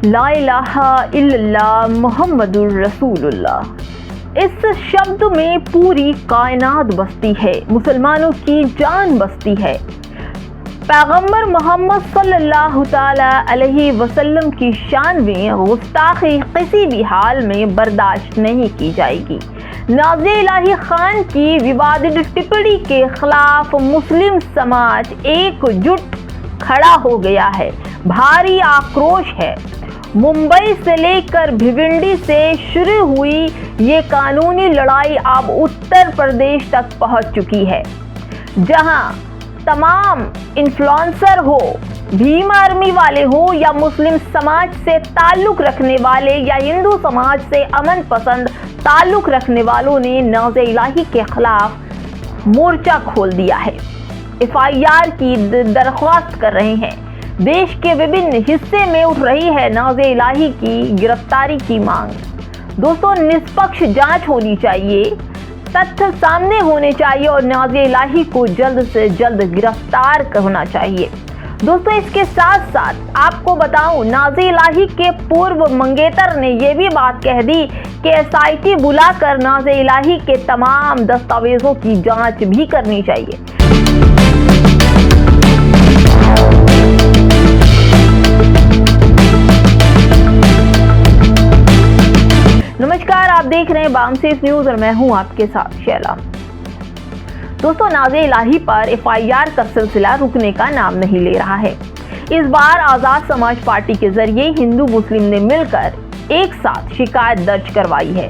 ला इलाहा इल्लल्लाह मुहम्मदुर रसूलुल्लाह। इस शब्द में पूरी कायनात बसती है, मुसलमानों की जान बसती है। पैगंबर मोहम्मद सल्लल्लाहु ताला अलैहि वसल्लम की शान में गुस्ताखी किसी भी हाल में बर्दाश्त नहीं की जाएगी। नाज़े इलाही खान की विवादित टिप्पणी के खिलाफ मुस्लिम समाज एकजुट खड़ा हो गया है। भारी आक्रोश है। मुंबई से लेकर भिवंडी से शुरू हुई ये कानूनी लड़ाई अब उत्तर प्रदेश तक पहुंच चुकी है, जहां तमाम इन्फ्लुएंसर हो, भीम आर्मी वाले हो या मुस्लिम समाज से ताल्लुक रखने वाले या हिंदू समाज से अमन पसंद ताल्लुक रखने वालों ने नाज़े इलाही के खिलाफ मोर्चा खोल दिया है। FIR की दरख्वास्त कर रहे हैं। देश के विभिन्न हिस्से में उठ रही है नाज़े इलाही की गिरफ्तारी की मांग। दोस्तों, निष्पक्ष जांच होनी चाहिए, तथ्य सामने होने चाहिए और नाज़े इलाही को जल्द से जल्द गिरफ्तार करना चाहिए। दोस्तों, इसके साथ साथ आपको बताऊं, नाज़े इलाही के पूर्व मंगेतर ने यह भी बात कह दी कि SIT बुलाकर नाज़े इलाही के तमाम दस्तावेजों की जांच भी करनी चाहिए। नमस्कार, आप देख रहे हैं बामसेफ न्यूज और मैं हूं आपके साथ शैला। दोस्तों, नाज़े इलाही पर FIR का सिलसिला रुकने का नाम नहीं ले रहा है। इस बार आजाद समाज पार्टी के जरिए हिंदू मुस्लिम ने मिलकर एक साथ शिकायत दर्ज करवाई है।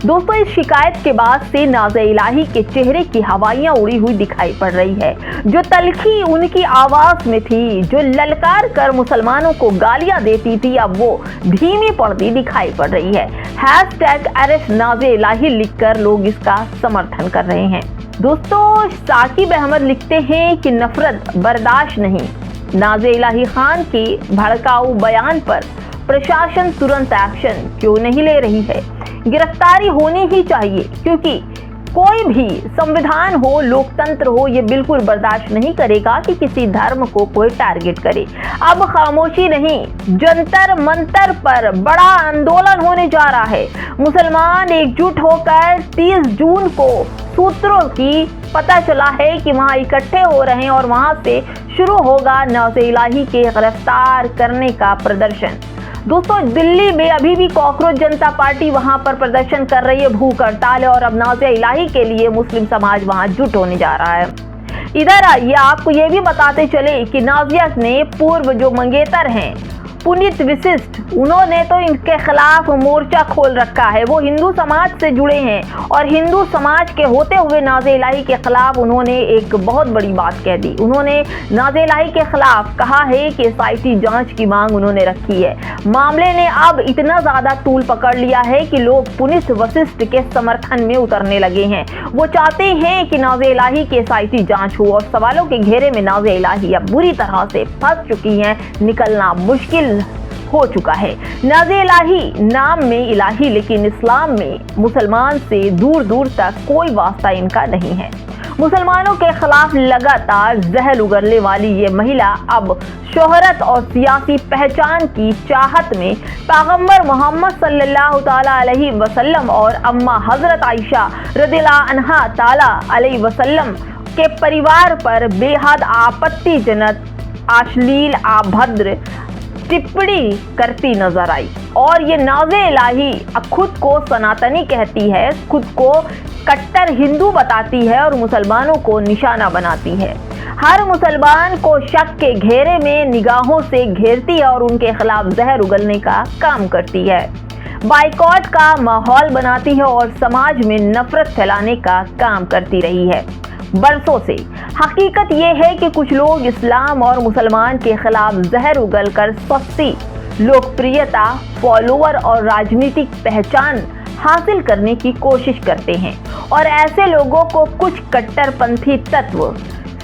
दोस्तों, इस शिकायत के बाद से नाज़े इलाही के चेहरे की हवाइयां उड़ी हुई दिखाई पड़ रही है। जो तलखी उनकी आवाज में थी, जो ललकार कर मुसलमानों को गालियां देती थी, अब वो धीमी पड़ती दिखाई पड़ रही है। #अरेस्ट नाज़े इलाही लिखकर लोग इसका समर्थन कर रहे हैं। दोस्तों, साकिब अहमद लिखते हैं कि नफरत बर्दाश्त नहीं। नाज़े इलाही खान के भड़काऊ बयान पर प्रशासन तुरंत एक्शन क्यों नहीं ले रही है? गिरफ्तारी होनी ही चाहिए, क्योंकि कोई भी संविधान हो, लोकतंत्र हो, ये बिल्कुल बर्दाश्त नहीं करेगा कि किसी धर्म को कोई टारगेट करे। अब खामोशी नहीं, जंतर मंतर पर बड़ा आंदोलन होने जा रहा है। मुसलमान एकजुट होकर 30 जून को सूत्रों की पता चला है कि वहां इकट्ठे हो रहे हैं और वहां से शुरू होगा नाज़े इलाही के गिरफ्तार करने का प्रदर्शन। दोस्तों, दिल्ली में अभी भी कॉकरोच जनता पार्टी वहां पर प्रदर्शन कर रही है, भूख हड़ताल है और अब नाज़े इलाही के लिए मुस्लिम समाज वहां जुट होने जा रहा है। इधर आइए आपको ये भी बताते चले कि नाज़िया ने पूर्व जो मंगेतर हैं पुनीत विशिष्ट, उन्होंने तो इनके खिलाफ मोर्चा खोल रखा है। वो हिंदू समाज से जुड़े हैं और हिंदू समाज के होते हुए नाज़े इलाही के खिलाफ उन्होंने एक बहुत बड़ी बात कह दी। उन्होंने नाज़े इलाही के खिलाफ कहा है कि SIT जांच की मांग उन्होंने रखी है। मामले ने अब इतना ज्यादा तूल पकड़ लिया है कि लोग पुनीत वशिष्ठ के समर्थन में उतरने लगे हैं। वो चाहते हैं कि नाज़े इलाही के SIT जांच हो और सवालों के घेरे में नाज़े इलाही अब बुरी तरह से फंस चुकी हैं, निकलना मुश्किल हो चुका है। नाज़े इलाही नाम में इलाही, लेकिन इस्लाम में मुसलमान से दूर दूर तक कोई वास्ता इनका नहीं है। मुसलमानों के खिलाफ लगातार जहर उगलने वाली ये महिला अब शोहरत और सियासी पहचान की चाहत में पैगंबर मोहम्मद सल्लल्लाहु ताला अलैहि वसल्लम और अम्मा हजरत आयशा रदियल्लाहु अन्हा ताला अलैहि वसल्लम के परिवार पर बेहद आपत्तिजनक, अश्लील, अभद्र टिप्पणी करती नजर आई। और ये नाज़े इलाही खुद को सनातनी कहती है, खुद को कट्टर हिंदू बताती है और मुसलमानों को निशाना बनाती है। हर मुसलमान को शक के घेरे में निगाहों से घेरती है और उनके खिलाफ जहर उगलने का काम करती है, बाइकॉट का माहौल बनाती है और समाज में नफरत फैलाने का काम करती रही है बरसों से। हकीकत यह है कि कुछ लोग इस्लाम और मुसलमान के खिलाफ जहर उगलकर सस्ती लोकप्रियता, फॉलोअर और राजनीतिक पहचान हासिल करने की कोशिश करते हैं और ऐसे लोगों को कुछ कट्टरपंथी तत्व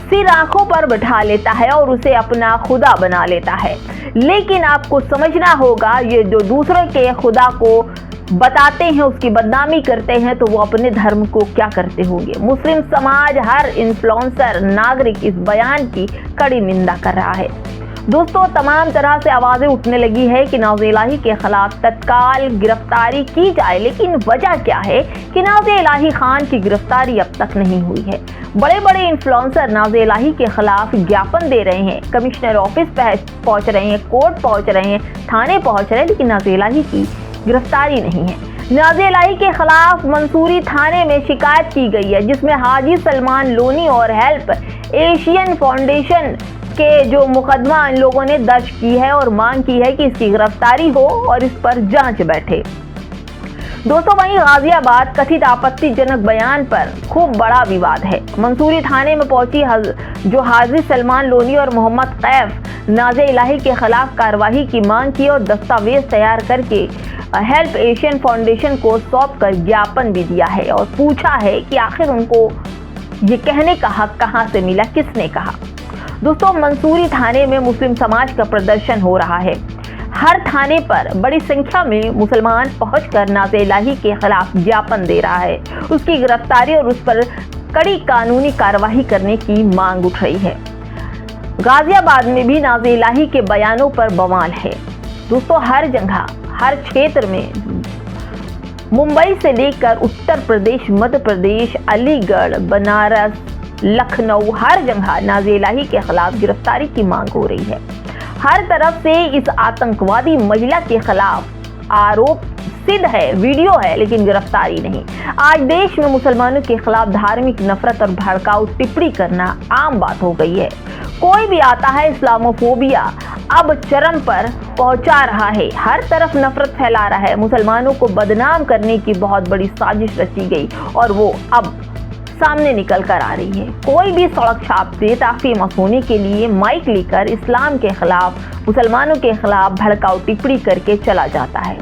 सिर आंखों पर बैठा लेता है और उसे अपना खुदा बना लेता है। लेकिन आपको समझना होगा, ये जो दूसरे के खुदा को बताते हैं, उसकी बदनामी करते हैं, तो वो अपने धर्म को क्या करते होंगे। मुस्लिम समाज, हर इन्फ्लुएंसर, नागरिक इस बयान की कड़ी निंदा कर रहा है। दोस्तों तमाम तरह से आवाजें उठने लगी है कि नाज़िया इलाही के खिलाफ तत्काल गिरफ्तारी की जाए, लेकिन वजह क्या है कि नाज़िया इलाही खान की गिरफ्तारी अब तक नहीं हुई है। बड़े बड़े इन्फ्लुएंसर नाज़िया इलाही के खिलाफ ज्ञापन दे रहे हैं, कमिश्नर ऑफिस पहुंच रहे हैं, कोर्ट पहुंच रहे हैं, थाने पहुंच रहे हैं, लेकिन नाज़िया इलाही की गिरफ्तारी नहीं है। नाज़िया इलाही के खिलाफ मंसूरी थाने में शिकायत की गई है, जिसमें हाजी सलमान लोनी और हेल्प एशियन फाउंडेशन के जो मुकदमा इन लोगों ने दर्ज की है और मांग की है कि इसकी गिरफ्तारी हो और इस पर जांच बैठे। दोस्तों वहीं गाजियाबाद कथित आपत्तिजनक बयान पर खूब बड़ा विवाद है। मंसूरी थाने में पहुंची जो हाजी सलमान लोनी और मोहम्मद कैफ नाज़िया इलाही के खिलाफ कार्रवाई की मांग की और दस्तावेज तैयार करके हेल्प एशियन फाउंडेशन को सौंप कर ज्ञापन भी दिया है और पूछा है कि आखिर उनको ये कहने का हक कहां से मिला, किसने कहा। दोस्तों मंसूरी थाने में मुस्लिम समाज का प्रदर्शन हो रहा है। हर थाने पर बड़ी संख्या में मुसलमान पहुंचकर नाज़िया इलाही के खिलाफ ज्ञापन दे रहा है, उसकी गिरफ्तारी और उस पर कड़ी कानूनी कार्रवाई करने की मांग उठ रही है। गाजियाबाद में भी नाज़िया इलाही के बयानों पर बवाल है। दोस्तों हर जगह, हर क्षेत्र में, मुंबई से लेकर उत्तर प्रदेश, मध्य प्रदेश, अलीगढ़, बनारस, लखनऊ, हर जगह नाज़िया इलाही के खिलाफ गिरफ्तारी की मांग हो रही है। हर तरफ से इस आतंकवादी महिला के खिलाफ आरोप सिद्ध है, वीडियो है, लेकिन गिरफ्तारी नहीं। आज देश में मुसलमानों के खिलाफ धार्मिक नफरत और भड़काऊ टिप्पणी करना आम बात हो गई है। कोई भी आता है इस्लामोफोबिया अब चरम पर पहुंचा रहा है, हर तरफ नफरत फैला रहा है। मुसलमानों को बदनाम करने की बहुत बड़ी साजिश रची गई और वो अब सामने निकल कर आ रही है। कोई भी सड़क छाप से ताफी मसूनी के लिए माइक लेकर इस्लाम के खिलाफ, मुसलमानों के खिलाफ भड़काऊ टिप्पणी करके चला जाता है।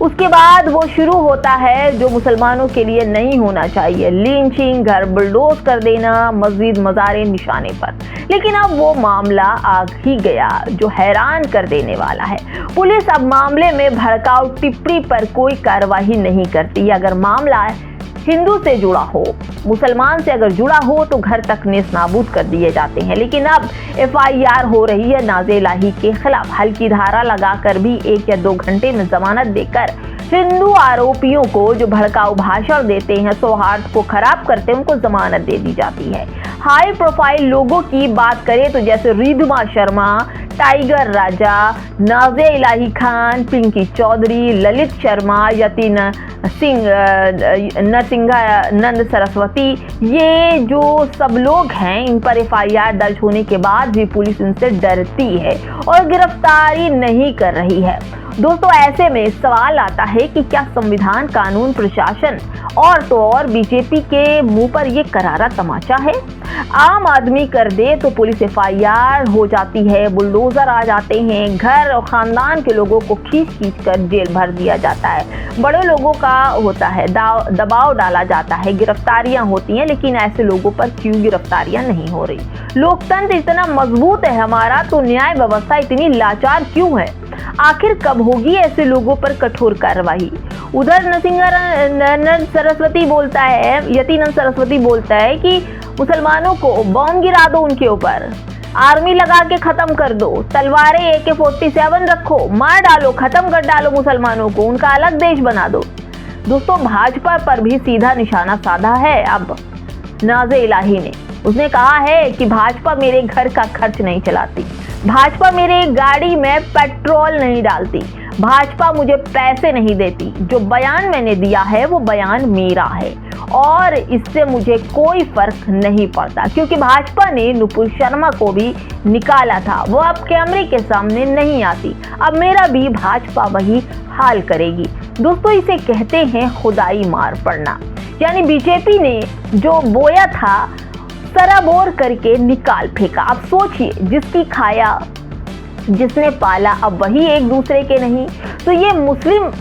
उसके बाद वो शुरू होता है जो मुसलमानों के लिए नहीं होना चाहिए, लिंचिंग, घर बुलडोज कर देना, मस्जिद मज़ारे निशाने पर। लेकिन अब वो मामला आ ही गया जो हैरान कर देने वाला है। पुलिस अब मामले में भड़काऊ टिप्पणी पर कोई कार्रवाई नहीं करती। अगर मामला हिंदू से जुड़ा हो, मुसलमान से अगर जुड़ा हो तो घर तक नेस्तनाबूद कर दिए जाते हैं। लेकिन अब FIR हो रही है नाज़िया इलाही के खिलाफ। हल्की धारा लगाकर भी 1 या 2 घंटे में जमानत देकर हिंदू आरोपियों को जो भड़काऊ भाषण देते हैं, सौहार्द को खराब करते हैं, उनको जमानत दे दी जाती है। हाई प्रोफाइल लोगों की बात करें तो जैसे रिधमा शर्मा, टाइगर राजा, नाज़िया इलाही खान, पिंकी चौधरी, ललित शर्मा, यतीन सिंह, नरसिंहानंद सरस्वती, ये जो सब लोग हैं, इन पर FIR दर्ज होने के बाद भी पुलिस इनसे डरती है और गिरफ्तारी नहीं कर रही है। दोस्तों ऐसे में सवाल आता है कि क्या संविधान, कानून, प्रशासन और तो और बीजेपी के मुंह पर ये करारा तमाचा है। आम आदमी कर दे तो पुलिस FIR हो जाती है, बुलडोजर आ जाते हैं, घर और खानदान के लोगों को खींच कर जेल भर दिया जाता है, बड़े लोगों का होता है, दबाव डाला जाता है, गिरफ्तारियां होती हैं। लेकिन ऐसे लोगों पर क्यों गिरफ्तारियां नहीं हो रही? लोकतंत्र इतना मजबूत है हमारा, तो न्याय व्यवस्था इतनी लाचार क्यों है? आखिर कब होगी ऐसे लोगों पर कठोर कार्रवाई? उधर नरसिंहानंद सरस्वती बोलता है, यतीनंद सरस्वती बोलता है कि मुसलमानों को बॉम्ब गिरा दो, उनके ऊपर आर्मी लगा के खत्म कर दो, तलवारें AK-47 रखो, मार डालो, खत्म कर डालो मुसलमानों को, उनका अलग देश बना दो। दोस्तों भाजपा पर भी सीधा निशाना साधा है अब नाज़िया इलाही ने। उसने कहा है कि भाजपा मेरे घर का खर्च नहीं चलाती, भाजपा मेरे गाड़ी में पेट्रोल नहीं डालती, भाजपा मुझे पैसे नहीं देती। जो बयान मैंने दिया है वो बयान मेरा है और इससे मुझे कोई फर्क नहीं पड़ता, क्योंकि भाजपा ने नुपुर शर्मा को भी निकाला था, वो अब कैमरे के सामने नहीं आती। अब मेरा भी भाजपा वही हाल करेगी। दोस्तों इसे कहते हैं खुदाई मार पड़ना, यानी बीजेपी ने जो बोया था सराबोर करके निकाल फेंका। अब सोचिए, जिसकी खाया जिसने पाला, अब वही एक दूसरे के नहीं, तो ये मुस्लिम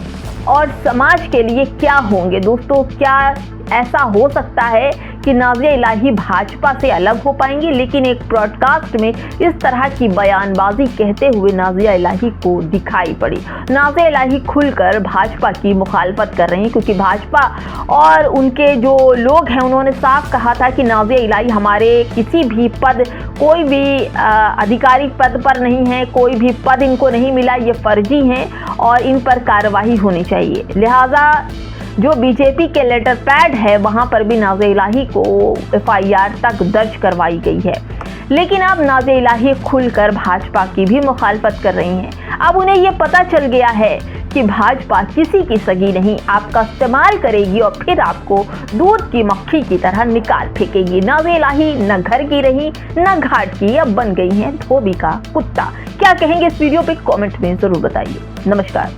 और समाज के लिए क्या होंगे? दोस्तों क्या ऐसा हो सकता है कि कि नाज़िया इलाही भाजपा से अलग हो पाएंगी, लेकिन एक ब्रॉडकास्ट में इस तरह की बयानबाजी कहते हुए नाज़िया इलाही को दिखाई पड़ी। नाज़िया इलाही खुलकर भाजपा की मुखालफत कर रही हैं, क्योंकि भाजपा और उनके जो लोग हैं उन्होंने साफ कहा था कि नाज़िया इलाही हमारे किसी भी पद, कोई भी आधिकारिक पद पर नहीं है, कोई भी पद इनको नहीं मिला, ये फर्जी हैं और इन पर कार्रवाई होनी चाहिए। लिहाजा जो बीजेपी के लेटर पैड है वहां पर भी नाज़िया इलाही को FIR तक दर्ज करवाई गई है। लेकिन अब नाज़िया इलाही खुलकर भाजपा की भी मुखालफत कर रही हैं। अब उन्हें ये पता चल गया है कि भाजपा किसी की सगी नहीं, आपका इस्तेमाल करेगी और फिर आपको दूध की मक्खी की तरह निकाल फेंकेगी। नाज़िया इलाही न घर की रही न घाट की, अब बन गई हैं धोबी का कुत्ता। क्या कहेंगे इस वीडियो पे कमेंट में जरूर बताइए। नमस्कार।